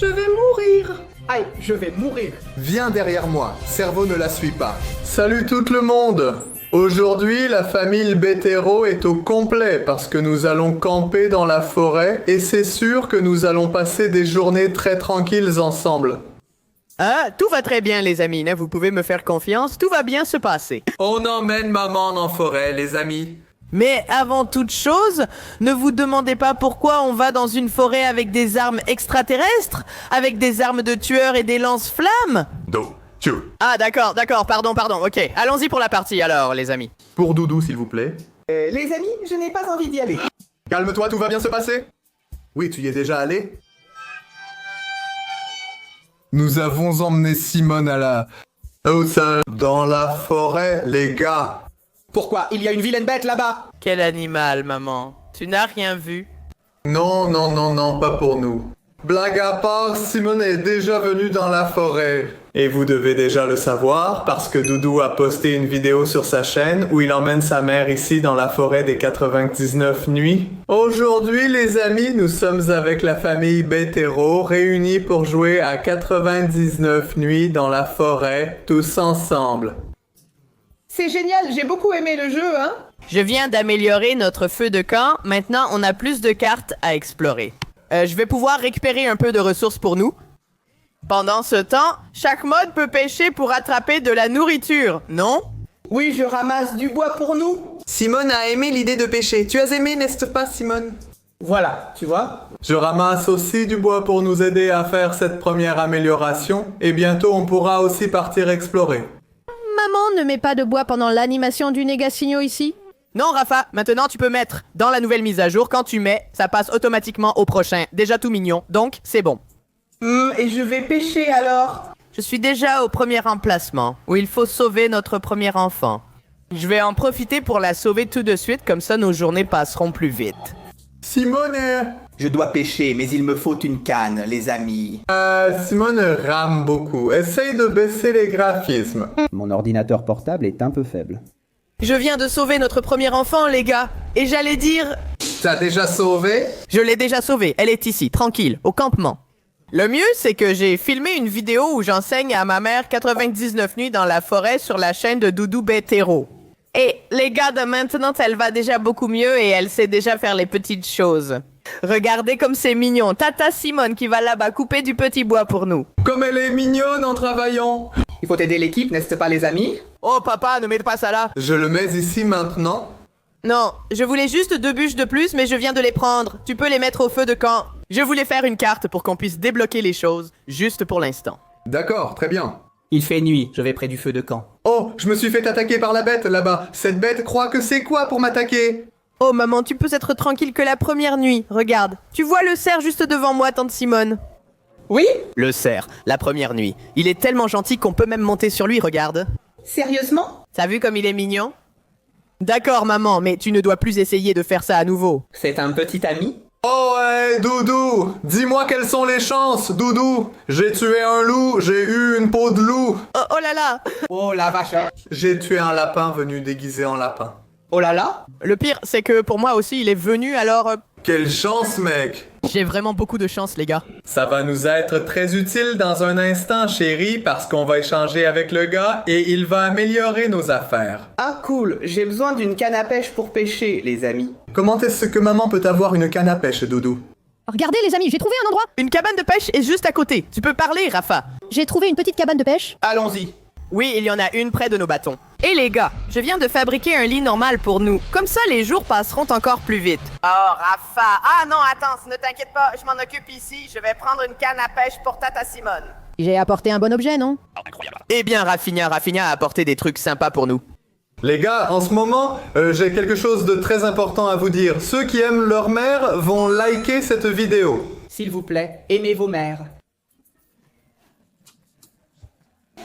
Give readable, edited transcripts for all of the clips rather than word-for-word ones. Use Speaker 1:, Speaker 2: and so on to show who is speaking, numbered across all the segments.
Speaker 1: Je vais mourir. Aïe, je vais mourir.
Speaker 2: Viens derrière moi, cerveau ne la suit pas. Salut tout le monde. Aujourd'hui, la famille Bétéro est au complet parce que nous allons camper dans la forêt et c'est sûr que nous allons passer des journées très tranquilles ensemble.
Speaker 3: Ah, tout va très bien les amis, hein, vous pouvez me faire confiance, tout va bien se passer.
Speaker 2: On emmène maman en forêt, les amis.
Speaker 3: Mais avant toute chose, ne vous demandez pas pourquoi on va dans une forêt avec des armes extraterrestres, avec des armes de tueurs et des lance-flammes. Ah d'accord, pardon, ok. Allons-y pour la partie alors, les amis.
Speaker 2: Pour Doudou, s'il vous plaît.
Speaker 1: Les amis, je n'ai pas envie d'y aller.
Speaker 2: Calme-toi, tout va bien se passer. Oui, tu y es déjà allé. Nous avons emmené Simone à la... Dans la forêt, les gars.
Speaker 1: Pourquoi? Il y a une vilaine bête là-bas.
Speaker 3: Quel animal, maman? Tu n'as rien vu?
Speaker 2: Non, pas pour nous. Blague à part, Simone est déjà venue dans la forêt. Et vous devez déjà le savoir parce que Doudou a posté une vidéo sur sa chaîne où il emmène sa mère ici dans la forêt des 99 nuits. Aujourd'hui, les amis, nous sommes avec la famille Bétéro réunis pour jouer à 99 nuits dans la forêt, tous ensemble.
Speaker 1: C'est génial, j'ai beaucoup aimé le jeu, hein.
Speaker 3: Je viens d'améliorer notre feu de camp, maintenant on a plus de cartes à explorer. Je vais pouvoir récupérer un peu de ressources pour nous. Pendant ce temps, chaque mode peut pêcher pour attraper de la nourriture, non?
Speaker 1: Oui, je ramasse du bois pour nous.
Speaker 2: Simone a aimé l'idée de pêcher. Tu as aimé, n'est-ce pas, Simone?
Speaker 1: Voilà, tu vois.
Speaker 2: Je ramasse aussi du bois pour nous aider à faire cette première amélioration. Et bientôt, on pourra aussi partir explorer.
Speaker 4: Maman ne met pas de bois pendant l'animation du Négasigno ici?
Speaker 3: Non, Rafa, maintenant tu peux mettre dans la nouvelle mise à jour, quand tu mets, ça passe automatiquement au prochain. Déjà tout mignon, donc c'est bon.
Speaker 1: Et je vais pêcher alors.
Speaker 3: Je suis déjà au premier emplacement, où il faut sauver notre premier enfant. Je vais en profiter pour la sauver tout de suite, comme ça nos journées passeront plus vite.
Speaker 2: Simone
Speaker 1: Je dois pêcher, mais il me faut une canne, les amis.
Speaker 2: Simone rame beaucoup. Essaye de baisser les graphismes.
Speaker 5: Mon ordinateur portable est un peu faible.
Speaker 3: Je viens de sauver notre premier enfant, les gars. Et j'allais dire...
Speaker 2: T'as déjà sauvé?
Speaker 3: Je l'ai déjà sauvée, elle est ici, tranquille, au campement. Le mieux, c'est que j'ai filmé une vidéo où j'enseigne à ma mère 99 nuits dans la forêt sur la chaîne de Doudou Bétéro. Et les gars, de maintenant, elle va déjà beaucoup mieux et elle sait déjà faire les petites choses. Regardez comme c'est mignon, Tata Simone qui va là-bas couper du petit bois pour nous.
Speaker 2: Comme elle est mignonne en travaillant.
Speaker 1: Il faut aider l'équipe, n'est-ce pas, les amis?
Speaker 3: Oh papa, ne mets pas ça là.
Speaker 2: Je le mets ici maintenant.
Speaker 3: Non, je voulais juste 2 bûches de plus, mais je viens de les prendre. Tu peux les mettre au feu de camp. Je voulais faire une carte pour qu'on puisse débloquer les choses, juste pour l'instant.
Speaker 2: D'accord, très bien.
Speaker 1: Il fait nuit, je vais près du feu de camp.
Speaker 2: Oh, je me suis fait attaquer par la bête là-bas. Cette bête croit que c'est quoi pour m'attaquer?
Speaker 3: Oh maman, tu peux être tranquille que la première nuit. Regarde, tu vois le cerf juste devant moi, tante Simone?
Speaker 1: Oui?
Speaker 3: Le cerf, la première nuit. Il est tellement gentil qu'on peut même monter sur lui, regarde.
Speaker 1: Sérieusement?
Speaker 3: T'as vu comme il est mignon? D'accord maman, mais tu ne dois plus essayer de faire ça à nouveau.
Speaker 1: C'est un petit ami?
Speaker 2: Oh ouais, Doudou! Dis-moi quelles sont les chances, Doudou! J'ai tué un loup, j'ai eu une peau de loup.
Speaker 3: Oh là là!
Speaker 1: Oh la vache!
Speaker 2: J'ai tué un lapin venu déguisé en lapin.
Speaker 1: Oh là là!
Speaker 3: Le pire, c'est que pour moi aussi, il est venu, alors...
Speaker 2: Quelle chance, mec!
Speaker 3: J'ai vraiment beaucoup de chance, les gars.
Speaker 2: Ça va nous être très utile dans un instant, chérie, parce qu'on va échanger avec le gars et il va améliorer nos affaires.
Speaker 1: Ah cool, j'ai besoin d'une canne à pêche pour pêcher, les amis.
Speaker 2: Comment est-ce que maman peut avoir une canne à pêche, Doudou?
Speaker 4: Regardez les amis, j'ai trouvé un endroit.
Speaker 3: Une cabane de pêche est juste à côté. Tu peux parler, Rafa.
Speaker 4: J'ai trouvé une petite cabane de pêche.
Speaker 1: Allons-y.
Speaker 3: Oui, il y en a une près de nos bâtons. Et les gars, je viens de fabriquer un lit normal pour nous. Comme ça, les jours passeront encore plus vite. Oh, Rafa. Ah non, attends, ne t'inquiète pas, je m'en occupe ici. Je vais prendre une canne à pêche pour Tata Simone.
Speaker 4: J'ai apporté un bon objet, non?
Speaker 3: Eh bien, Rafinha a apporté des trucs sympas pour nous.
Speaker 2: Les gars, en ce moment, j'ai quelque chose de très important à vous dire. Ceux qui aiment leur mère vont liker cette vidéo.
Speaker 1: S'il vous plaît, aimez vos mères.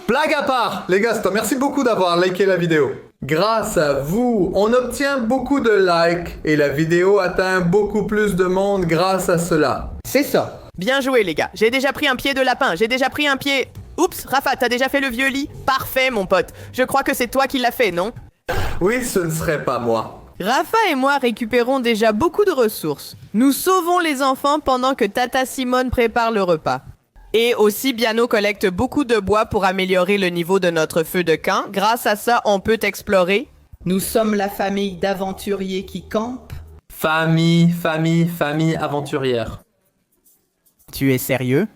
Speaker 2: Blague à part, les gars, merci beaucoup d'avoir liké la vidéo. Grâce à vous, on obtient beaucoup de likes et la vidéo atteint beaucoup plus de monde grâce à cela.
Speaker 1: C'est ça.
Speaker 3: Bien joué, les gars. J'ai déjà pris un pied de lapin. J'ai déjà pris un pied... Oups, Rafa, t'as déjà fait le vieux lit? Parfait, mon pote. Je crois que c'est toi qui l'as fait, non?
Speaker 2: Oui, ce ne serait pas moi.
Speaker 3: Rafa et moi récupérons déjà beaucoup de ressources. Nous sauvons les enfants pendant que Tata Simone prépare le repas. Et aussi, Biano collecte beaucoup de bois pour améliorer le niveau de notre feu de camp. Grâce à ça, on peut explorer.
Speaker 6: Nous sommes la famille d'aventuriers qui campent.
Speaker 7: Famille aventurière.
Speaker 3: Tu es sérieux?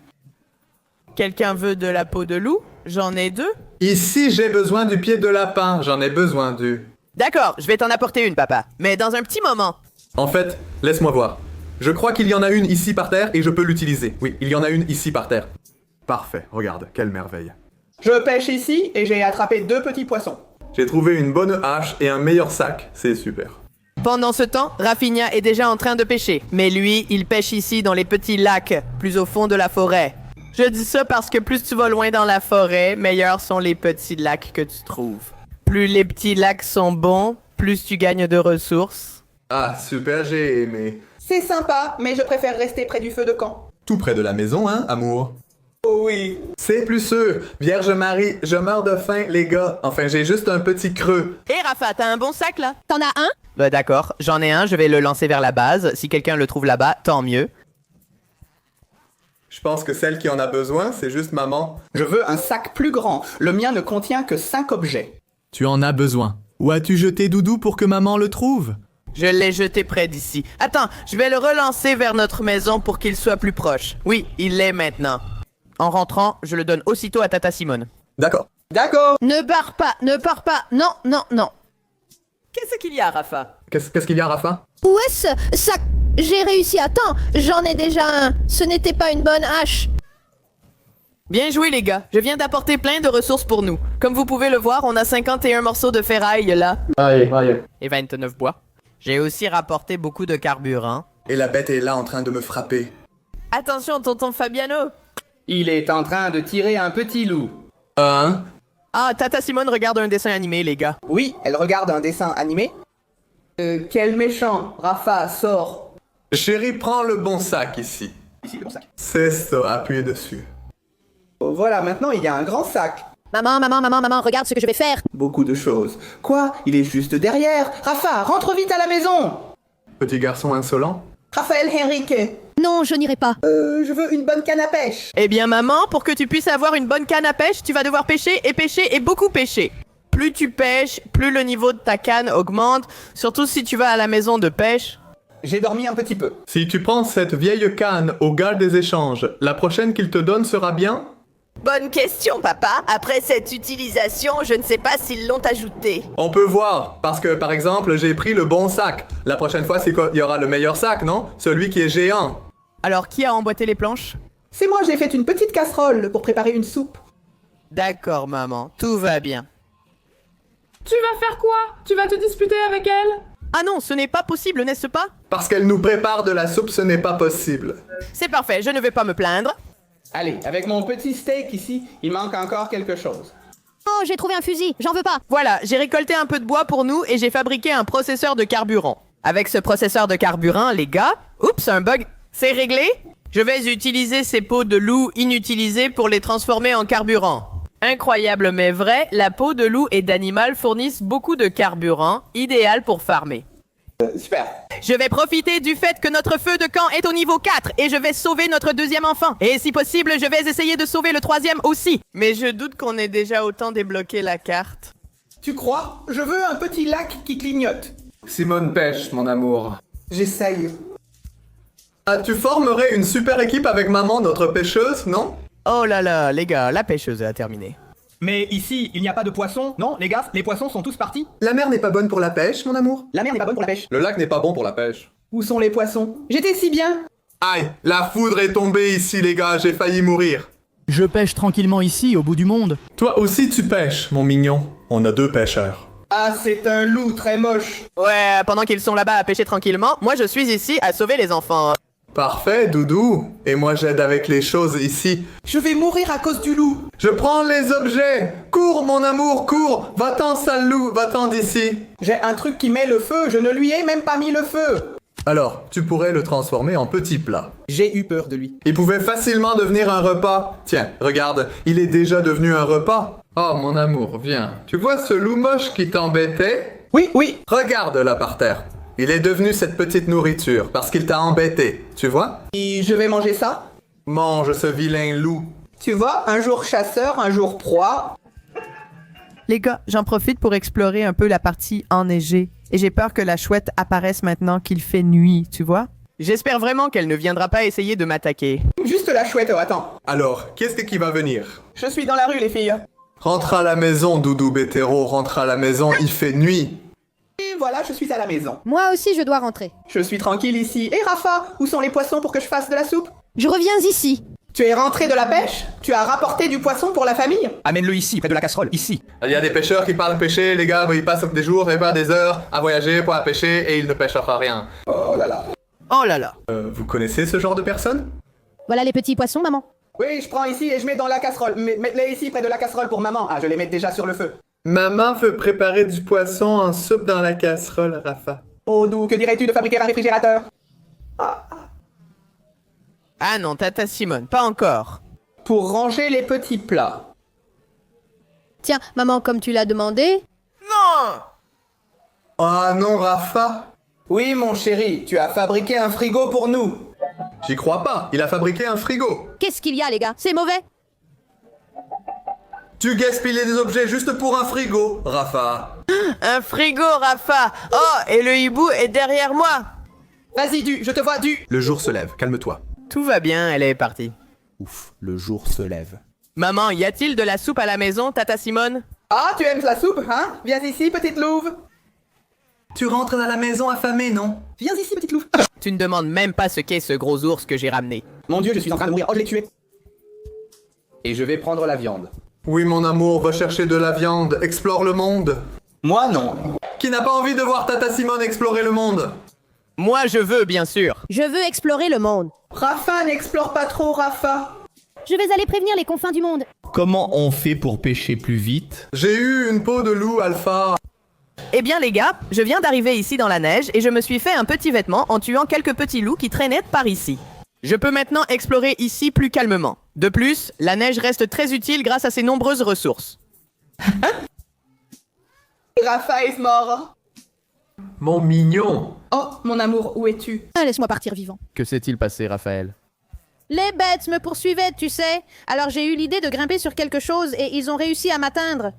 Speaker 3: Quelqu'un veut de la peau de loup? J'en ai 2.
Speaker 2: Ici, j'ai besoin du pied de lapin. J'en ai besoin du...
Speaker 3: D'accord, je vais t'en apporter une, papa. Mais dans un petit moment.
Speaker 2: En fait, laisse-moi voir. Je crois qu'il y en a une ici par terre et je peux l'utiliser. Oui, il y en a une ici par terre. Parfait, regarde, quelle merveille.
Speaker 1: Je pêche ici et j'ai attrapé 2 petits poissons.
Speaker 2: J'ai trouvé une bonne hache et un meilleur sac, c'est super.
Speaker 3: Pendant ce temps, Rafinha est déjà en train de pêcher. Mais lui, il pêche ici dans les petits lacs, plus au fond de la forêt. Je dis ça parce que plus tu vas loin dans la forêt, meilleurs sont les petits lacs que tu trouves. Plus les petits lacs sont bons, plus tu gagnes de ressources.
Speaker 2: Ah, super, j'ai aimé.
Speaker 1: C'est sympa, mais je préfère rester près du feu de camp.
Speaker 2: Tout près de la maison, hein, amour?
Speaker 1: Oh oui.
Speaker 2: C'est plus sûr. Vierge Marie, je meurs de faim, les gars. Enfin, j'ai juste un petit creux.
Speaker 3: Hé Rafa, t'as un bon sac là?
Speaker 4: T'en as un?
Speaker 3: Bah d'accord, j'en ai un, je vais le lancer vers la base. Si quelqu'un le trouve là-bas, tant mieux.
Speaker 2: Je pense que celle qui en a besoin, c'est juste maman.
Speaker 1: Je veux un sac plus grand. Le mien ne contient que 5 objets.
Speaker 8: Tu en as besoin. Où as-tu jeté Doudou pour que maman le trouve?
Speaker 3: Je l'ai jeté près d'ici. Attends, je vais le relancer vers notre maison pour qu'il soit plus proche. Oui, il l'est maintenant. En rentrant, je le donne aussitôt à Tata Simone.
Speaker 2: D'accord.
Speaker 1: D'accord.
Speaker 4: Ne pars pas, ne pars pas. Non, non, non.
Speaker 3: Qu'est-ce qu'il y a, Rafa?
Speaker 2: Qu'est-ce qu'il y a, Rafa?
Speaker 4: Où est-ce ça? J'ai réussi à temps. J'en ai déjà un. Ce n'était pas une bonne hache.
Speaker 3: Bien joué les gars, je viens d'apporter plein de ressources pour nous. Comme vous pouvez le voir, on a 51 morceaux de ferraille là.
Speaker 2: Aïe.
Speaker 3: Et 29 bois. J'ai aussi rapporté beaucoup de carburant.
Speaker 2: Et la bête est là en train de me frapper.
Speaker 3: Attention, tonton Fabiano!
Speaker 1: Il est en train de tirer un petit loup.
Speaker 2: Hein?
Speaker 3: Ah, Tata Simone regarde un dessin animé, les gars.
Speaker 1: Oui, elle regarde un dessin animé. Quel méchant. Rafa, sors.
Speaker 2: Chérie, prends le bon sac ici.
Speaker 1: Ici, le bon sac.
Speaker 2: C'est ça, appuyez dessus.
Speaker 1: Oh, voilà, maintenant il y a un grand sac.
Speaker 4: Maman, regarde ce que je vais faire.
Speaker 1: Beaucoup de choses. Quoi? Il est juste derrière. Rafa, rentre vite à la maison.
Speaker 2: Petit garçon insolent.
Speaker 1: Raphaël Henrique.
Speaker 4: Non, je n'irai pas.
Speaker 1: Je veux une bonne canne à pêche.
Speaker 3: Eh bien maman, pour que tu puisses avoir une bonne canne à pêche, tu vas devoir pêcher et beaucoup pêcher. Plus tu pêches, plus le niveau de ta canne augmente, surtout si tu vas à la maison de pêche.
Speaker 1: J'ai dormi un petit peu.
Speaker 2: Si tu prends cette vieille canne au gars des échanges, la prochaine qu'il te donne sera bien?
Speaker 3: Bonne question, papa. Après cette utilisation, je ne sais pas s'ils l'ont ajouté.
Speaker 2: On peut voir, parce que par exemple, j'ai pris le bon sac. La prochaine fois, c'est qu'il y aura le meilleur sac, non? Celui qui est géant.
Speaker 3: Alors, qui a emboîté les planches?
Speaker 1: C'est moi, j'ai fait une petite casserole pour préparer une soupe.
Speaker 3: D'accord, maman, tout va bien.
Speaker 9: Tu vas faire quoi? Tu vas te disputer avec elle?
Speaker 3: Ah non, ce n'est pas possible, n'est-ce pas?
Speaker 2: Parce qu'elle nous prépare de la soupe, ce n'est pas possible.
Speaker 3: C'est parfait, je ne vais pas me plaindre.
Speaker 1: Allez, avec mon petit steak ici, il manque encore quelque chose.
Speaker 4: Oh, j'ai trouvé un fusil. J'en veux pas.
Speaker 3: Voilà, j'ai récolté un peu de bois pour nous et j'ai fabriqué un processeur de carburant. Avec ce processeur de carburant, les gars... Oups, un bug. C'est réglé? Je vais utiliser ces peaux de loup inutilisées pour les transformer en carburant. Incroyable mais vrai, la peau de loup et d'animal fournissent beaucoup de carburant, idéal pour farmer.
Speaker 1: Super.
Speaker 3: Je vais profiter du fait que notre feu de camp est au niveau 4 et je vais sauver notre deuxième enfant. Et si possible, je vais essayer de sauver le troisième aussi. Mais je doute qu'on ait déjà autant débloqué la carte.
Speaker 1: Tu crois? Je veux un petit lac qui clignote.
Speaker 7: Simone pêche, mon amour.
Speaker 1: J'essaye.
Speaker 2: Ah, tu formerais une super équipe avec maman, notre pêcheuse, non?
Speaker 3: Oh là là, les gars, la pêcheuse a terminé.
Speaker 10: Mais ici, il n'y a pas de poissons, non, les gars? Les poissons sont tous partis?
Speaker 2: La mer n'est pas bonne pour la pêche, mon amour?
Speaker 1: La mer n'est pas bonne pour la pêche.
Speaker 2: Le lac n'est pas bon pour la pêche.
Speaker 1: Où sont les poissons? J'étais si bien.
Speaker 2: Aïe, la foudre est tombée ici, les gars, j'ai failli mourir.
Speaker 8: Je pêche tranquillement ici, au bout du monde.
Speaker 2: Toi aussi tu pêches, mon mignon. On a 2 pêcheurs.
Speaker 1: Ah, c'est un loup très moche.
Speaker 3: Ouais, pendant qu'ils sont là-bas à pêcher tranquillement, moi je suis ici à sauver les enfants.
Speaker 2: Parfait, Doudou. Et moi j'aide avec les choses ici.
Speaker 1: Je vais mourir à cause du loup.
Speaker 2: Je prends les objets. Cours, mon amour, cours. Va-t'en, sale loup, va-t'en d'ici.
Speaker 1: J'ai un truc qui met le feu, je ne lui ai même pas mis le feu.
Speaker 2: Alors, tu pourrais le transformer en petit plat.
Speaker 1: J'ai eu peur de lui.
Speaker 2: Il pouvait facilement devenir un repas. Tiens, regarde, il est déjà devenu un repas. Oh, mon amour, viens. Tu vois ce loup moche qui t'embêtait?
Speaker 1: Oui, oui.
Speaker 2: Regarde là par terre. Il est devenu cette petite nourriture parce qu'il t'a embêté, tu vois?
Speaker 1: Et je vais manger ça?
Speaker 2: Mange ce vilain loup.
Speaker 1: Tu vois, un jour chasseur, un jour proie.
Speaker 3: Les gars, j'en profite pour explorer un peu la partie enneigée. Et j'ai peur que la chouette apparaisse maintenant qu'il fait nuit, tu vois? J'espère vraiment qu'elle ne viendra pas essayer de m'attaquer.
Speaker 1: Juste la chouette, oh, attends.
Speaker 2: Alors, qu'est-ce qui va venir?
Speaker 1: Je suis dans la rue, les filles.
Speaker 2: Rentre à la maison, Doudou Bétéro, rentre à la maison, il fait nuit.
Speaker 1: Et voilà, je suis à la maison.
Speaker 4: Moi aussi, je dois rentrer.
Speaker 1: Je suis tranquille ici. Et Rafa, où sont les poissons pour que je fasse de la soupe?
Speaker 4: Je reviens ici.
Speaker 1: Tu es rentré de la pêche? Tu as rapporté du poisson pour la famille?
Speaker 10: Amène-le ici, près de la casserole, ici.
Speaker 2: Il y a des pêcheurs qui parlent pêcher, les gars, ils passent des jours et pas des heures à voyager pour à pêcher et ils ne pêchent enfin rien.
Speaker 1: Oh là là.
Speaker 3: Oh là là.
Speaker 2: Vous connaissez ce genre de personnes?
Speaker 4: Voilà les petits poissons, maman.
Speaker 1: Oui, je prends ici et je mets dans la casserole. Mets-les ici près de la casserole pour maman. Ah, je les mets déjà sur le feu.
Speaker 2: Maman veut préparer du poisson en soupe dans la casserole, Rafa.
Speaker 1: Oh, Dou, que dirais-tu de fabriquer un réfrigérateur?
Speaker 3: Ah non, Tata Simone, pas encore.
Speaker 1: Pour ranger les petits plats.
Speaker 4: Tiens, maman, comme tu l'as demandé.
Speaker 3: Non!
Speaker 2: Ah non, Rafa.
Speaker 1: Oui, mon chéri, tu as fabriqué un frigo pour nous.
Speaker 2: J'y crois pas, il a fabriqué un frigo.
Speaker 4: Qu'est-ce qu'il y a, les gars? C'est mauvais?
Speaker 2: Tu gaspilles des objets juste pour un frigo, Rafa.
Speaker 3: Un frigo, Rafa! Oh, et le hibou est derrière moi!
Speaker 1: Vas-y, Du, je te vois, Du.
Speaker 10: Le jour se lève, calme-toi.
Speaker 3: Tout va bien, elle est partie.
Speaker 10: Ouf, le jour se lève.
Speaker 3: Maman, y a-t-il de la soupe à la maison, Tata Simone?
Speaker 1: Ah, tu aimes la soupe, hein? Viens ici, petite louve.
Speaker 2: Tu rentres dans la maison affamée, non?
Speaker 1: Viens ici, petite louve.
Speaker 3: Tu ne demandes même pas ce qu'est ce gros ours que j'ai ramené.
Speaker 1: Mon Dieu, je suis en train de mourir. Oh, je l'ai tué. Et je vais prendre la viande.
Speaker 2: Oui, mon amour, va chercher de la viande, explore le monde.
Speaker 1: Moi, non.
Speaker 2: Qui n'a pas envie de voir Tata Simone explorer le monde?
Speaker 3: Moi, je veux, bien sûr.
Speaker 4: Je veux explorer le monde.
Speaker 1: Rafa, n'explore pas trop, Rafa.
Speaker 4: Je vais aller prévenir les confins du monde.
Speaker 8: Comment on fait pour pêcher plus vite?
Speaker 2: J'ai eu une peau de loup, Alpha.
Speaker 3: Eh bien, les gars, je viens d'arriver ici dans la neige et je me suis fait un petit vêtement en tuant quelques petits loups qui traînaient par ici. Je peux maintenant explorer ici plus calmement. De plus, la neige reste très utile grâce à ses nombreuses ressources.
Speaker 1: Rafa est mort.
Speaker 2: Mon mignon.
Speaker 1: Oh, mon amour, où es-tu?
Speaker 4: Ah, laisse-moi partir vivant.
Speaker 3: Que s'est-il passé, Raphaël?
Speaker 4: Les bêtes me poursuivaient, tu sais. Alors j'ai eu l'idée de grimper sur quelque chose et ils ont réussi à m'atteindre.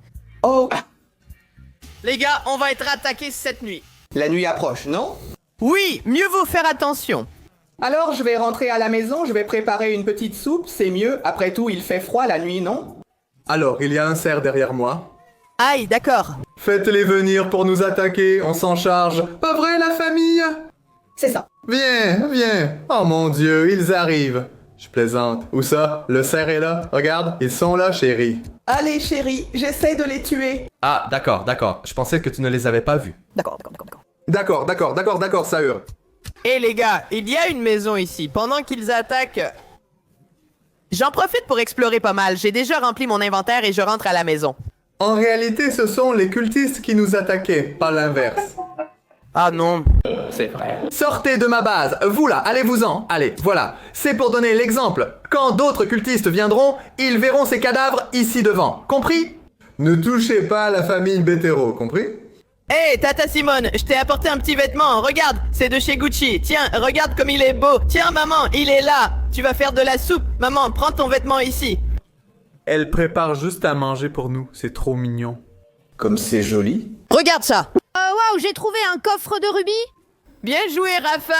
Speaker 1: Oh,
Speaker 3: Les gars, on va être attaqués cette nuit.
Speaker 1: la nuit approche, non?
Speaker 3: Oui, mieux vaut faire attention.
Speaker 1: Alors, je vais rentrer à la maison, je vais préparer une petite soupe, c'est mieux. Après tout, il fait froid la nuit, non?
Speaker 2: Alors, il y a un cerf derrière moi.
Speaker 3: Aïe, d'accord.
Speaker 2: Faites-les venir pour nous attaquer, on s'en charge. Pas vrai, la famille?
Speaker 1: C'est ça.
Speaker 2: Viens, viens. Oh mon Dieu, ils arrivent. Je plaisante. Où ça? Le cerf est là. Regarde, ils sont là, chérie.
Speaker 1: Allez, chérie, j'essaie de les tuer.
Speaker 7: Ah, d'accord. Je pensais que tu ne les avais pas vus.
Speaker 2: D'accord, Sahur.
Speaker 3: Eh les gars, il y a une maison ici. Pendant qu'ils attaquent... J'en profite pour explorer pas mal. J'ai déjà rempli mon inventaire et je rentre à la maison.
Speaker 2: En réalité, ce sont les cultistes qui nous attaquaient, pas l'inverse.
Speaker 3: Ah non.
Speaker 7: C'est vrai.
Speaker 2: Sortez de ma base, vous là, allez-vous-en. Allez, voilà. C'est pour donner l'exemple. Quand d'autres cultistes viendront, ils verront ces cadavres ici devant. Compris? Ne touchez pas à la famille Bétéro, compris?
Speaker 3: Hé, Tata Simone, je t'ai apporté un petit vêtement. Regarde, c'est de chez Gucci. Tiens, regarde comme il est beau. Tiens, maman, il est là. Tu vas faire de la soupe. Maman, prends ton vêtement ici.
Speaker 2: Elle prépare juste à manger pour nous, c'est trop mignon.
Speaker 1: Comme c'est joli.
Speaker 3: Regarde ça.
Speaker 4: Waouh, j'ai trouvé un coffre de rubis.
Speaker 3: Bien joué, Rafa.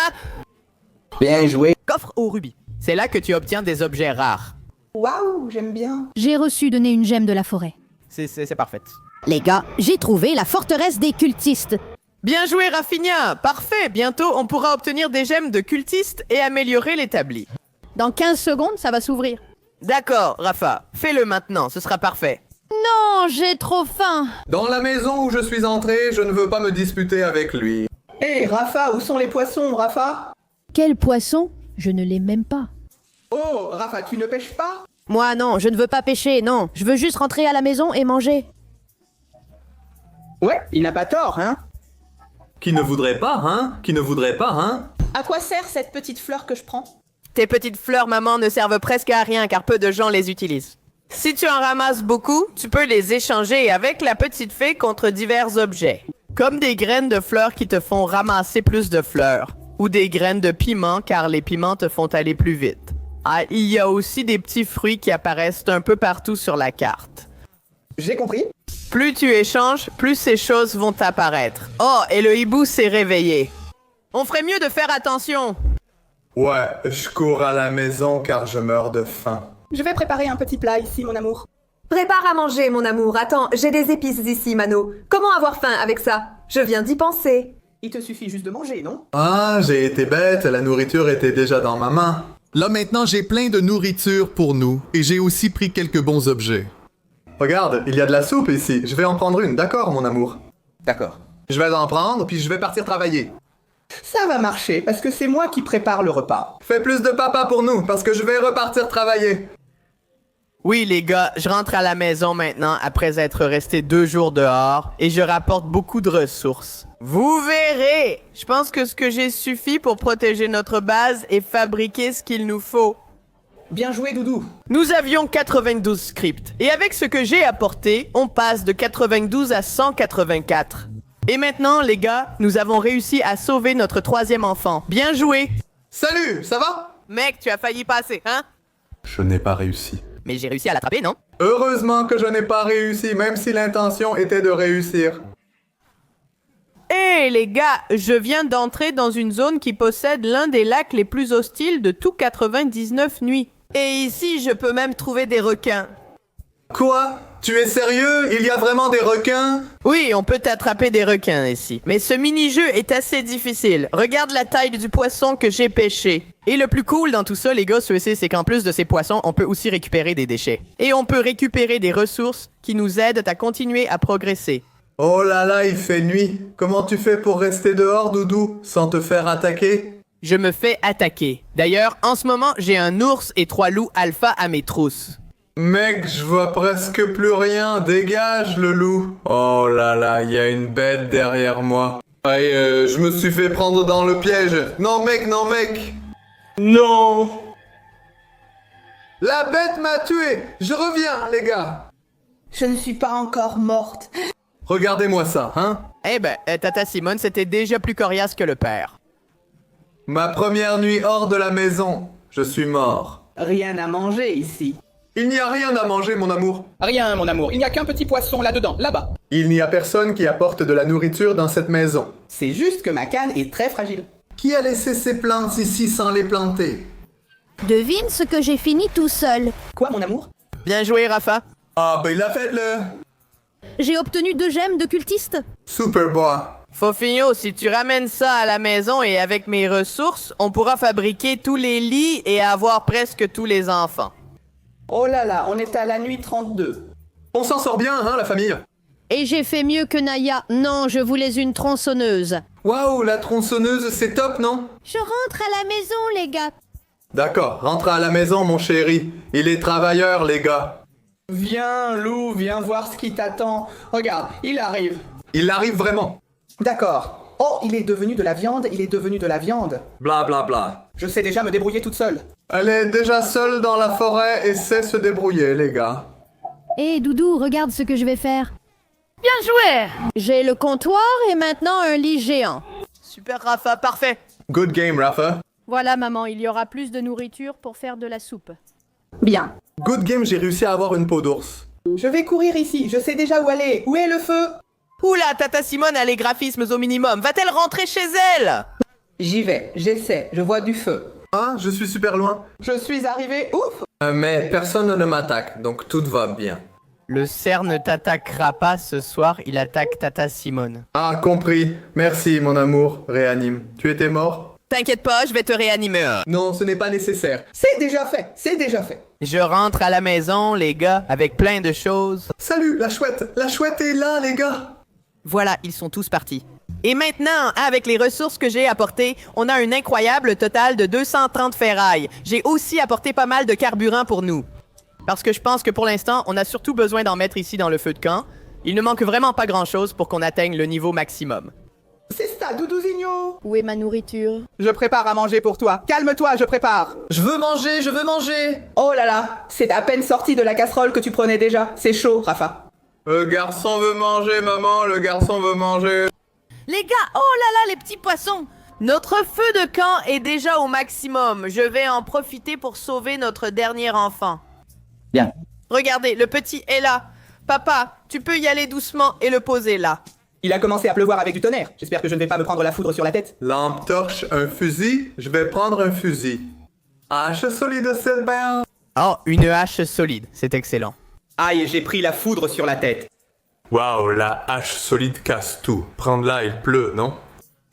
Speaker 1: Bien joué.
Speaker 3: Coffre au rubis. C'est là que tu obtiens des objets rares.
Speaker 1: Waouh, j'aime bien.
Speaker 4: J'ai reçu donner une gemme de la forêt.
Speaker 3: C'est parfait.
Speaker 4: Les gars, j'ai trouvé la forteresse des cultistes.
Speaker 3: Bien joué, Raffinia. Parfait. Bientôt, on pourra obtenir des gemmes de cultistes et améliorer l'établi.
Speaker 4: Dans 15 secondes, ça va s'ouvrir.
Speaker 3: D'accord, Rafa. Fais-le maintenant, ce sera parfait.
Speaker 4: Non, j'ai trop faim.
Speaker 2: Dans la maison où je suis entré, je ne veux pas me disputer avec lui.
Speaker 1: Hé, Rafa, où sont les poissons, Rafa?
Speaker 4: Quel poisson? Je ne l'ai même pas.
Speaker 1: Oh, Rafa, tu ne pêches pas?
Speaker 4: Moi, non, je ne veux pas pêcher, non. Je veux juste rentrer à la maison et manger.
Speaker 1: Ouais, il n'a pas tort, hein?
Speaker 2: Qui ne voudrait pas, hein? Qui ne voudrait pas, hein?
Speaker 6: À quoi sert cette petite fleur que je prends?
Speaker 3: Tes petites fleurs, maman, ne servent presque à rien car peu de gens les utilisent. Si tu en ramasses beaucoup, tu peux les échanger avec la petite fée contre divers objets. Comme des graines de fleurs qui te font ramasser plus de fleurs. Ou des graines de piment car les piments te font aller plus vite. Ah, il y a aussi des petits fruits qui apparaissent un peu partout sur la carte.
Speaker 1: J'ai compris.
Speaker 3: Plus tu échanges, plus ces choses vont apparaître. Oh, et le hibou s'est réveillé. On ferait mieux de faire attention.
Speaker 2: Ouais, je cours à la maison car je meurs de faim.
Speaker 1: Je vais préparer un petit plat ici, mon amour.
Speaker 6: Prépare à manger, mon amour. Attends, j'ai des épices ici, Mano. Comment avoir faim avec ça? Je viens d'y penser.
Speaker 1: Il te suffit juste de manger, non?
Speaker 2: Ah, j'ai été bête, la nourriture était déjà dans ma main.
Speaker 8: Là maintenant, j'ai plein de nourriture pour nous, et j'ai aussi pris quelques bons objets.
Speaker 2: Regarde, il y a de la soupe ici, je vais en prendre une, d'accord mon amour?
Speaker 1: D'accord.
Speaker 2: Je vais en prendre, puis je vais partir travailler.
Speaker 1: Ça va marcher, parce que c'est moi qui prépare le repas.
Speaker 2: Fais plus de papa pour nous, parce que je vais repartir travailler.
Speaker 3: Oui, les gars, je rentre à la maison maintenant après être resté 2 jours dehors et je rapporte beaucoup de ressources. Vous verrez! Je pense que ce que j'ai suffit pour protéger notre base et fabriquer ce qu'il nous faut.
Speaker 1: Bien joué, Doudou.
Speaker 3: Nous avions 92 scripts et avec ce que j'ai apporté, on passe de 92 à 184. Et maintenant, les gars, nous avons réussi à sauver notre 3e enfant. Bien joué!
Speaker 2: Salut, ça va?
Speaker 3: Mec, tu as failli passer, hein?
Speaker 8: Je n'ai pas réussi.
Speaker 3: Mais j'ai réussi à l'attraper, non?
Speaker 2: Heureusement que je n'ai pas réussi, même si l'intention était de réussir.
Speaker 3: Hé les gars, je viens d'entrer dans une zone qui possède l'un des lacs les plus hostiles de tout 99 nuits. Et ici, je peux même trouver des requins.
Speaker 2: Quoi? Tu es sérieux? Il y a vraiment des requins?
Speaker 3: Oui, on peut attraper des requins ici. Mais ce mini-jeu est assez difficile. Regarde la taille du poisson que j'ai pêché. Et le plus cool dans tout ça, les gars, c'est qu'en plus de ces poissons, on peut aussi récupérer des déchets. Et on peut récupérer des ressources qui nous aident à continuer à progresser.
Speaker 2: Oh là là, il fait nuit. Comment tu fais pour rester dehors, Doudou, sans te faire attaquer?
Speaker 3: Je me fais attaquer. D'ailleurs, en ce moment, j'ai un ours et 3 loups alpha à mes trousses.
Speaker 2: Mec, je vois presque plus rien. Dégage, le loup. Oh là là, il y a une bête derrière moi. Aïe, je me suis fait prendre dans le piège. Non, mec, non, mec. Non. La bête m'a tué. Je reviens, les gars.
Speaker 6: Je ne suis pas encore morte.
Speaker 2: Regardez-moi ça, hein.
Speaker 3: Eh ben, Tata Simone, c'était déjà plus coriace que le père.
Speaker 2: Ma première nuit hors de la maison. Je suis mort.
Speaker 1: Rien à manger ici.
Speaker 2: Il n'y a rien à manger, mon amour.
Speaker 1: Rien, mon amour. Il n'y a qu'un petit poisson là-dedans, là-bas.
Speaker 2: Il n'y a personne qui apporte de la nourriture dans cette maison.
Speaker 1: C'est juste que ma canne est très fragile.
Speaker 2: Qui a laissé ces plantes ici sans les planter?
Speaker 4: Devine ce que j'ai fini tout seul.
Speaker 1: Quoi, mon amour?
Speaker 3: Bien joué, Rafa.
Speaker 2: Ah, ben il a fait le...
Speaker 4: J'ai obtenu 2 gemmes de cultiste.
Speaker 2: Super boy.
Speaker 3: Fofinho, si tu ramènes ça à la maison et avec mes ressources, on pourra fabriquer tous les lits et avoir presque tous les enfants.
Speaker 1: Oh là là, on est à la nuit 32.
Speaker 2: On s'en sort bien, hein, la famille?
Speaker 4: Et j'ai fait mieux que Naya. Non, je voulais une tronçonneuse.
Speaker 2: Waouh, la tronçonneuse, c'est top, non?
Speaker 4: Je rentre à la maison, les gars.
Speaker 2: D'accord, rentre à la maison, mon chéri. Il est travailleur, les gars.
Speaker 1: Viens, loup, viens voir ce qui t'attend. Regarde, il arrive.
Speaker 2: Il arrive vraiment.
Speaker 1: D'accord. Oh, il est devenu de la viande, il est devenu de la viande.
Speaker 2: Bla bla bla.
Speaker 1: Je sais déjà me débrouiller toute seule.
Speaker 2: Elle est déjà seule dans la forêt et sait se débrouiller, les gars.
Speaker 4: Hé, Doudou, regarde ce que je vais faire.
Speaker 9: Bien joué!
Speaker 4: J'ai le comptoir et maintenant un lit géant.
Speaker 3: Super, Rafa, parfait.
Speaker 2: Good game, Rafa.
Speaker 4: Voilà, maman, il y aura plus de nourriture pour faire de la soupe.
Speaker 1: Bien.
Speaker 2: Good game, j'ai réussi à avoir une peau d'ours.
Speaker 1: Je vais courir ici, je sais déjà où aller. Où est le feu?
Speaker 3: Oula, Tata Simone a les graphismes au minimum. Va-t-elle rentrer chez elle?
Speaker 1: J'y vais, j'essaie, je vois du feu.
Speaker 2: Ah, je suis super loin.
Speaker 1: Je suis arrivé, ouf!
Speaker 2: Mais personne ne m'attaque, donc tout va bien.
Speaker 3: Le cerf ne t'attaquera pas ce soir, il attaque Tata Simone.
Speaker 2: Ah, compris. Merci, mon amour. Réanime. Tu étais mort?
Speaker 3: T'inquiète pas, je vais te réanimer.
Speaker 2: Non, ce n'est pas nécessaire.
Speaker 1: C'est déjà fait, c'est déjà fait.
Speaker 3: Je rentre à la maison, les gars, avec plein de choses.
Speaker 2: Salut, la chouette. La chouette est là, les gars.
Speaker 3: Voilà, ils sont tous partis. Et maintenant, avec les ressources que j'ai apportées, on a un incroyable total de 230 ferrailles. J'ai aussi apporté pas mal de carburant pour nous. Parce que je pense que pour l'instant, on a surtout besoin d'en mettre ici dans le feu de camp. Il ne manque vraiment pas grand-chose pour qu'on atteigne le niveau maximum.
Speaker 1: C'est ça, Doudouzinho!
Speaker 4: Où est ma nourriture?
Speaker 1: Je prépare à manger pour toi. Calme-toi, je prépare.
Speaker 2: Je veux manger, je veux manger.
Speaker 1: Oh là là, c'est à peine sorti de la casserole que tu prenais déjà. C'est chaud, Rafa.
Speaker 2: Le garçon veut manger, maman. Le garçon veut manger.
Speaker 4: Les gars, oh là là, les petits poissons!
Speaker 3: Notre feu de camp est déjà au maximum. Je vais en profiter pour sauver notre dernier enfant.
Speaker 5: Bien.
Speaker 3: Regardez, le petit est là. Papa, tu peux y aller doucement et le poser là.
Speaker 1: Il a commencé à pleuvoir avec du tonnerre. J'espère que je ne vais pas me prendre la foudre sur la tête.
Speaker 2: Lampe torche, un fusil. Je vais prendre un fusil. Hache solide, Sylvain.
Speaker 3: Oh, une hache solide. C'est excellent.
Speaker 1: Aïe, j'ai pris la foudre sur la tête.
Speaker 2: Waouh, la hache solide casse tout. Prends-la, il pleut, non?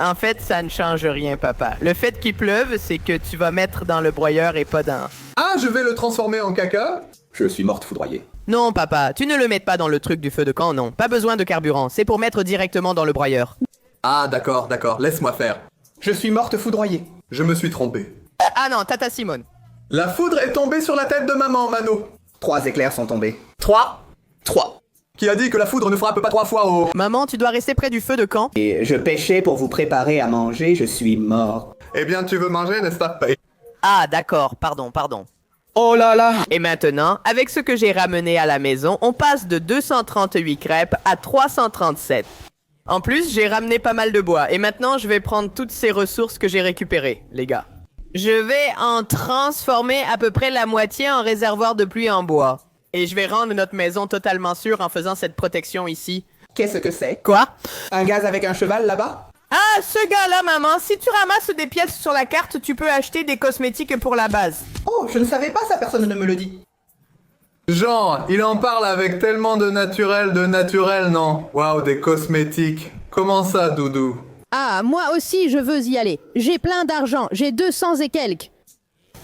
Speaker 3: En fait, ça ne change rien, papa. Le fait qu'il pleuve, c'est que tu vas mettre dans le broyeur et pas dans...
Speaker 2: Ah, je vais le transformer en caca?
Speaker 1: Je suis morte foudroyée.
Speaker 3: Non, papa, tu ne le mets pas dans le truc du feu de camp, non. Pas besoin de carburant, c'est pour mettre directement dans le broyeur.
Speaker 2: Ah, d'accord, laisse-moi faire.
Speaker 1: Je suis morte foudroyée.
Speaker 2: Je me suis trompé.
Speaker 3: Ah non, Tata Simone.
Speaker 2: La foudre est tombée sur la tête de maman, Mano.
Speaker 1: 3 éclairs sont tombés.
Speaker 3: 3.
Speaker 1: 3.
Speaker 2: Qui a dit que la foudre ne frappe pas 3 fois au...
Speaker 3: Maman, tu dois rester près du feu de camp.
Speaker 1: Et je pêchais pour vous préparer à manger, je suis mort.
Speaker 2: Eh bien, tu veux manger, n'est-ce pas?
Speaker 3: Ah, d'accord, pardon.
Speaker 1: Oh là là!
Speaker 3: Et maintenant, avec ce que j'ai ramené à la maison, on passe de 238 crêpes à 337. En plus, j'ai ramené pas mal de bois, et maintenant je vais prendre toutes ces ressources que j'ai récupérées, les gars. Je vais en transformer à peu près la moitié en réservoir de pluie en bois. Et je vais rendre notre maison totalement sûre en faisant cette protection ici.
Speaker 1: Qu'est-ce que c'est?
Speaker 3: Quoi?
Speaker 1: Un gaz avec un cheval là-bas?
Speaker 3: Ah, ce gars-là, maman, si tu ramasses des pièces sur la carte, tu peux acheter des cosmétiques pour la base.
Speaker 1: Oh, je ne savais pas ça, personne ne me le dit.
Speaker 2: Jean, il en parle avec tellement de naturel, non? Waouh, des cosmétiques. Comment ça, Doudou?
Speaker 4: Ah, moi aussi, je veux y aller. J'ai plein d'argent, j'ai 200 et quelques.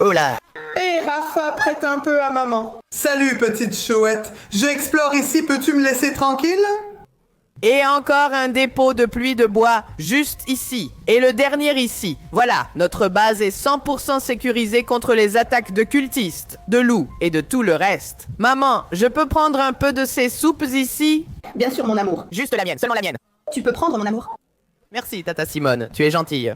Speaker 3: Oh là.
Speaker 1: Hé, Rafa, prête un peu à maman.
Speaker 2: Salut, petite chouette. J'explore ici, peux-tu me laisser tranquille?
Speaker 3: Et encore un dépôt de pluie de bois, juste ici. Et le dernier ici. Voilà, notre base est 100% sécurisée contre les attaques de cultistes, de loups et de tout le reste. Maman, je peux prendre un peu de ces soupes ici?
Speaker 1: Bien sûr, mon amour.
Speaker 3: Juste la mienne, seulement la mienne.
Speaker 1: Tu peux prendre, mon amour.
Speaker 3: Merci, Tata Simone, tu es gentille.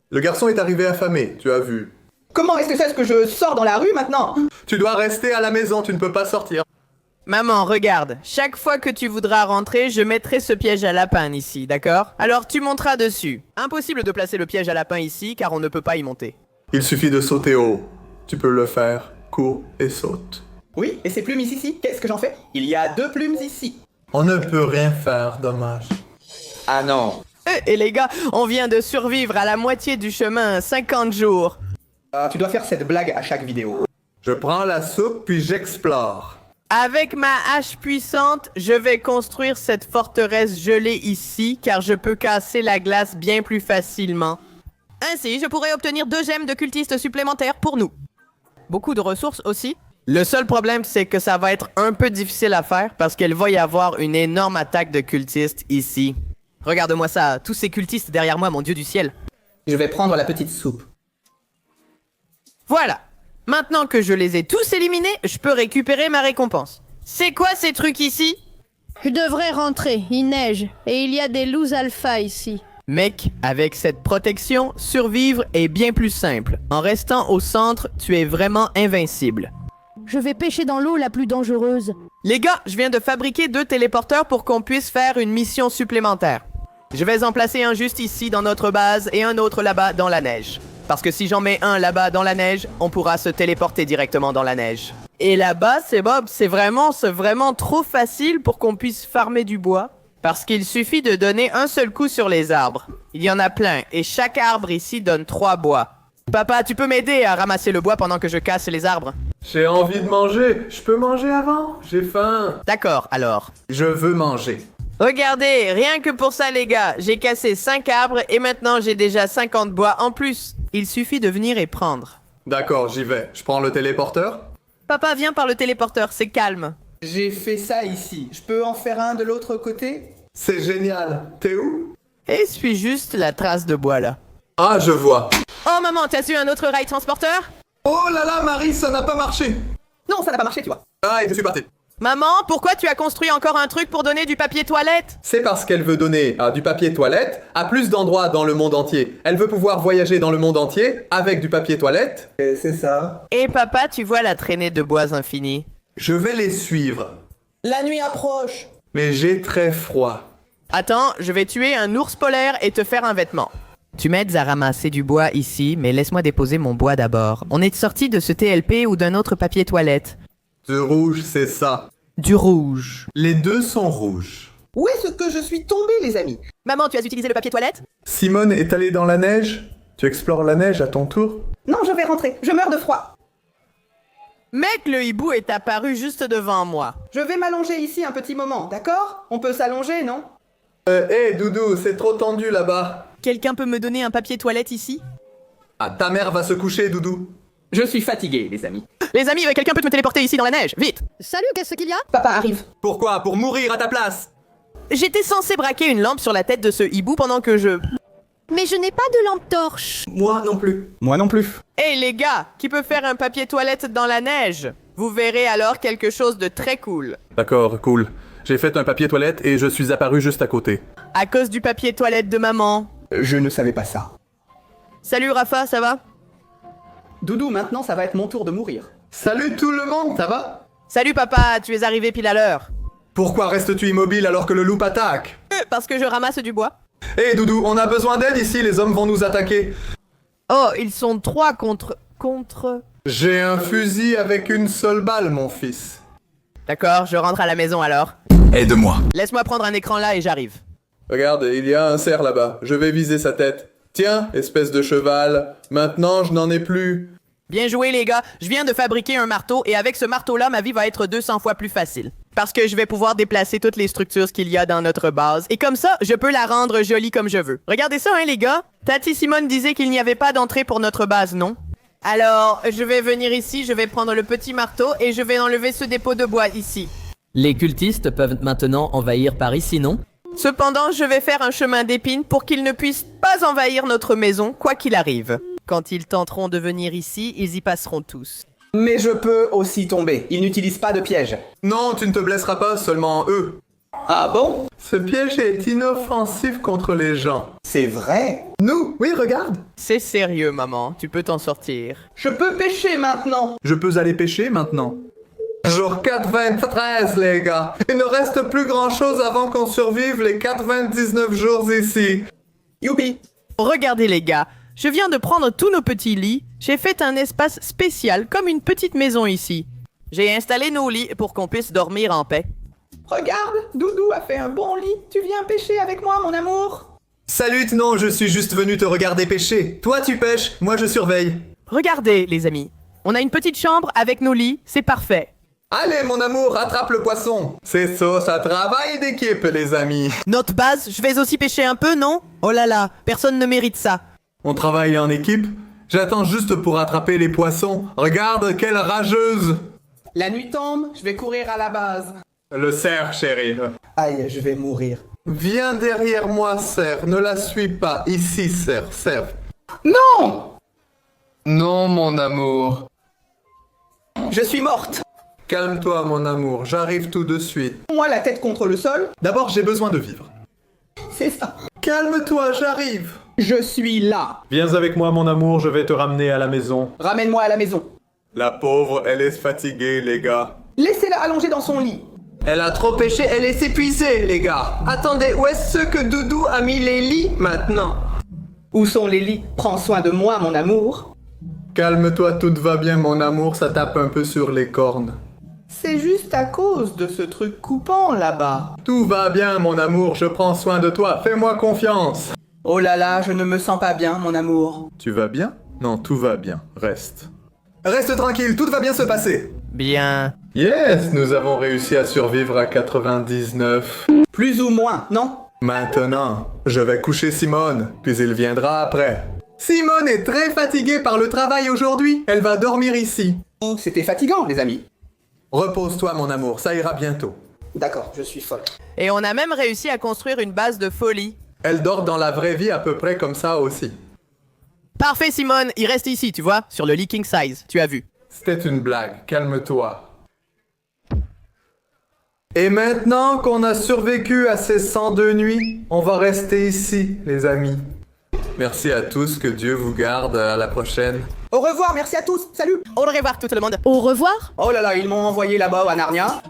Speaker 2: Le garçon est arrivé affamé, tu as vu.
Speaker 1: Comment est-ce que c'est que je sors dans la rue maintenant?
Speaker 2: Tu dois rester à la maison, tu ne peux pas sortir.
Speaker 3: Maman, regarde, chaque fois que tu voudras rentrer, je mettrai ce piège à lapin ici, d'accord? Alors tu monteras dessus. Impossible de placer le piège à lapin ici, car on ne peut pas y monter.
Speaker 2: Il suffit de sauter haut. Tu peux le faire. Cours et saute.
Speaker 1: Oui, et ces plumes ici, qu'est-ce que j'en fais? Il y a 2 plumes ici.
Speaker 2: On ne peut rien faire, dommage.
Speaker 1: Ah non.
Speaker 3: Et les gars, on vient de survivre à la moitié du chemin, 50 jours.
Speaker 1: Tu dois faire cette blague à chaque vidéo.
Speaker 2: Je prends la soupe puis j'explore.
Speaker 3: Avec ma hache puissante, je vais construire cette forteresse gelée ici, car je peux casser la glace bien plus facilement. Ainsi, je pourrais obtenir 2 gemmes de cultistes supplémentaires pour nous. Beaucoup de ressources aussi. Le seul problème, c'est que ça va être un peu difficile à faire, parce qu'il va y avoir une énorme attaque de cultistes ici. Regarde-moi ça, tous ces cultistes derrière moi, mon dieu du ciel.
Speaker 1: Je vais prendre la petite soupe.
Speaker 3: Voilà. Maintenant que je les ai tous éliminés, je peux récupérer ma récompense. C'est quoi ces trucs ici?
Speaker 4: Je devrais rentrer, il neige, et il y a des loups alpha ici.
Speaker 3: Mec, avec cette protection, survivre est bien plus simple. En restant au centre, tu es vraiment invincible.
Speaker 4: Je vais pêcher dans l'eau la plus dangereuse.
Speaker 3: Les gars, je viens de fabriquer 2 téléporteurs pour qu'on puisse faire une mission supplémentaire. Je vais en placer un juste ici dans notre base et un autre là-bas dans la neige. Parce que si j'en mets un là-bas dans la neige, on pourra se téléporter directement dans la neige. Et là-bas, c'est Bob, c'est vraiment trop facile pour qu'on puisse farmer du bois. Parce qu'il suffit de donner un seul coup sur les arbres. Il y en a plein, et chaque arbre ici donne 3 bois. Papa, tu peux m'aider à ramasser le bois pendant que je casse les arbres?
Speaker 2: J'ai envie de manger. Je peux manger avant? J'ai faim.
Speaker 3: D'accord, alors.
Speaker 2: Je veux manger.
Speaker 3: Regardez, rien que pour ça les gars, j'ai cassé 5 arbres et maintenant j'ai déjà 50 bois en plus. Il suffit de venir et prendre.
Speaker 2: D'accord, j'y vais. Je prends le téléporteur?
Speaker 3: Papa, viens par le téléporteur, c'est calme.
Speaker 1: J'ai fait ça ici. Je peux en faire un de l'autre côté?
Speaker 2: C'est génial. T'es où?
Speaker 3: Et suis juste la trace de bois là.
Speaker 2: Ah, je vois.
Speaker 3: Oh maman, t'as eu un autre rail transporteur?
Speaker 2: Oh là là, Marie, ça n'a pas marché.
Speaker 1: Non, ça n'a pas marché, tu vois.
Speaker 2: Ah, et je suis parti.
Speaker 3: Maman, pourquoi tu as construit encore un truc pour donner du papier toilette?
Speaker 2: C'est parce qu'elle veut donner du papier toilette à plus d'endroits dans le monde entier. Elle veut pouvoir voyager dans le monde entier avec du papier toilette. Et c'est ça.
Speaker 3: Et papa, tu vois la traînée de bois infinie?
Speaker 2: Je vais les suivre.
Speaker 1: La nuit approche.
Speaker 2: Mais j'ai très froid.
Speaker 3: Attends, je vais tuer un ours polaire et te faire un vêtement. Tu m'aides à ramasser du bois ici, mais laisse-moi déposer mon bois d'abord. On est sorti de ce TLP ou d'un autre papier toilette?
Speaker 2: Du rouge, c'est ça.
Speaker 3: Du rouge.
Speaker 2: Les deux sont rouges.
Speaker 1: Où est-ce que je suis tombé, les amis?
Speaker 3: Maman, tu as utilisé le papier toilette?
Speaker 2: Simone est allée dans la neige. Tu explores la neige à ton tour?
Speaker 1: Non, je vais rentrer. Je meurs de froid.
Speaker 3: Mec, le hibou est apparu juste devant moi.
Speaker 1: Je vais m'allonger ici un petit moment, d'accord? On peut s'allonger, non?
Speaker 2: Hé, Doudou, c'est trop tendu là-bas.
Speaker 3: Quelqu'un peut me donner un papier toilette ici?
Speaker 2: Ah, ta mère va se coucher, Doudou.
Speaker 1: Je suis fatigué, les amis.
Speaker 3: Les amis, quelqu'un peut me téléporter ici dans la neige? Vite!
Speaker 4: Salut, qu'est-ce qu'il y a?
Speaker 1: Papa arrive.
Speaker 7: Pourquoi? Pour mourir à ta place?
Speaker 3: J'étais censé braquer une lampe sur la tête de ce hibou pendant que je...
Speaker 4: Mais je n'ai pas de lampe torche.
Speaker 2: Moi non plus.
Speaker 10: Moi non plus.
Speaker 3: Hey les gars, qui peut faire un papier toilette dans la neige? Vous verrez alors quelque chose de très cool.
Speaker 2: D'accord, cool. J'ai fait un papier toilette et je suis apparu juste à côté.
Speaker 3: À cause du papier toilette de maman.
Speaker 10: Je ne savais pas ça.
Speaker 3: Salut Rafa, ça va?
Speaker 1: Doudou, maintenant, ça va être mon tour de mourir.
Speaker 2: Salut tout le monde, ça va?
Speaker 3: Salut papa, tu es arrivé pile à l'heure.
Speaker 2: Pourquoi restes-tu immobile alors que le loup attaque?
Speaker 3: Parce que je ramasse du bois.
Speaker 2: Hé Doudou, on a besoin d'aide ici, les hommes vont nous attaquer.
Speaker 3: Oh, ils sont 3 contre...
Speaker 2: J'ai un fusil avec une seule balle, mon fils.
Speaker 3: D'accord, je rentre à la maison alors.
Speaker 7: Aide-moi.
Speaker 3: Laisse-moi prendre un écran là et j'arrive.
Speaker 2: Regarde, il y a un cerf là-bas. Je vais viser sa tête. Tiens, espèce de cheval. Maintenant, je n'en ai plus.
Speaker 3: Bien joué les gars, je viens de fabriquer un marteau et avec ce marteau-là, ma vie va être 200 fois plus facile. Parce que je vais pouvoir déplacer toutes les structures qu'il y a dans notre base. Et comme ça, je peux la rendre jolie comme je veux. Regardez ça, hein les gars. Tati Simone disait qu'il n'y avait pas d'entrée pour notre base, non? Alors, je vais venir ici, je vais prendre le petit marteau et je vais enlever ce dépôt de bois ici.
Speaker 11: Les cultistes peuvent maintenant envahir par ici, non?
Speaker 3: Cependant, je vais faire un chemin d'épines pour qu'ils ne puissent pas envahir notre maison, quoi qu'il arrive. Quand ils tenteront de venir ici, ils y passeront tous.
Speaker 1: Mais je peux aussi tomber. Ils n'utilisent pas de piège.
Speaker 2: Non, tu ne te blesseras pas, seulement eux.
Speaker 1: Ah bon?
Speaker 2: Ce piège est inoffensif contre les gens.
Speaker 1: C'est vrai?
Speaker 2: Nous? Oui, regarde.
Speaker 3: C'est sérieux, maman, tu peux t'en sortir.
Speaker 1: Je peux pêcher maintenant.
Speaker 2: Je peux aller pêcher maintenant. Jour 4-23, les gars. Il ne reste plus grand-chose avant qu'on survive les 99 jours ici.
Speaker 1: Youpi!
Speaker 3: Regardez les gars, je viens de prendre tous nos petits lits, j'ai fait un espace spécial comme une petite maison ici. J'ai installé nos lits pour qu'on puisse dormir en paix.
Speaker 1: Regarde, Doudou a fait un bon lit. Tu viens pêcher avec moi, mon amour?
Speaker 2: Salut, non, je suis juste venu te regarder pêcher. Toi, tu pêches, moi je surveille.
Speaker 3: Regardez les amis, on a une petite chambre avec nos lits, c'est parfait.
Speaker 2: Allez, mon amour, attrape le poisson. C'est ça travaille d'équipe, les amis.
Speaker 3: Notre base, je vais aussi pêcher un peu, non? Oh là là, personne ne mérite ça.
Speaker 2: On travaille en équipe. J'attends juste pour attraper les poissons. Regarde, quelle rageuse.
Speaker 1: La nuit tombe, je vais courir à la base.
Speaker 2: Le cerf, chérie.
Speaker 1: Aïe, je vais mourir.
Speaker 2: Viens derrière moi, cerf. Ne la suis pas. Ici, cerf, cerf.
Speaker 1: Non!
Speaker 2: Non, mon amour.
Speaker 1: Je suis morte.
Speaker 2: Calme-toi, mon amour. J'arrive tout de suite.
Speaker 1: Moi, la tête contre le sol.
Speaker 2: D'abord, j'ai besoin de vivre.
Speaker 1: C'est ça.
Speaker 2: Calme-toi, j'arrive.
Speaker 1: Je suis là.
Speaker 2: Viens avec moi, mon amour. Je vais te ramener à la maison.
Speaker 1: Ramène-moi à la maison.
Speaker 2: La pauvre, elle est fatiguée, les gars.
Speaker 1: Laissez-la allonger dans son lit.
Speaker 2: Elle a trop pêché, elle est épuisée, les gars. Attendez, où est-ce que Doudou a mis les lits maintenant?
Speaker 1: Où sont les lits? Prends soin de moi, mon amour.
Speaker 2: Calme-toi, tout va bien, mon amour. Ça tape un peu sur les cornes.
Speaker 1: C'est juste à cause de ce truc coupant là-bas.
Speaker 2: Tout va bien, mon amour. Je prends soin de toi. Fais-moi confiance.
Speaker 1: Oh là là, je ne me sens pas bien, mon amour.
Speaker 2: Tu vas bien? Non, tout va bien. Reste. Reste tranquille, tout va bien se passer.
Speaker 3: Bien.
Speaker 2: Yes, nous avons réussi à survivre à 99.
Speaker 1: Plus ou moins, non?
Speaker 2: Maintenant, je vais coucher Simone, puis il viendra après. Simone est très fatiguée par le travail aujourd'hui. Elle va dormir ici.
Speaker 1: Oh, c'était fatigant, les amis.
Speaker 2: Repose-toi, mon amour, ça ira bientôt.
Speaker 1: D'accord, je suis folle.
Speaker 3: Et on a même réussi à construire une base de folie.
Speaker 2: Elle dort dans la vraie vie à peu près comme ça aussi.
Speaker 3: Parfait Simone, il reste ici, tu vois, sur le lit king size, tu as vu.
Speaker 2: C'était une blague, calme-toi. Et maintenant qu'on a survécu à ces 102 nuits, on va rester ici, les amis. Merci à tous, que Dieu vous garde, à la prochaine.
Speaker 1: Au revoir, merci à tous, salut.
Speaker 3: Au revoir tout le monde.
Speaker 4: Au revoir.
Speaker 1: Oh là là, ils m'ont envoyé là-bas à Narnia.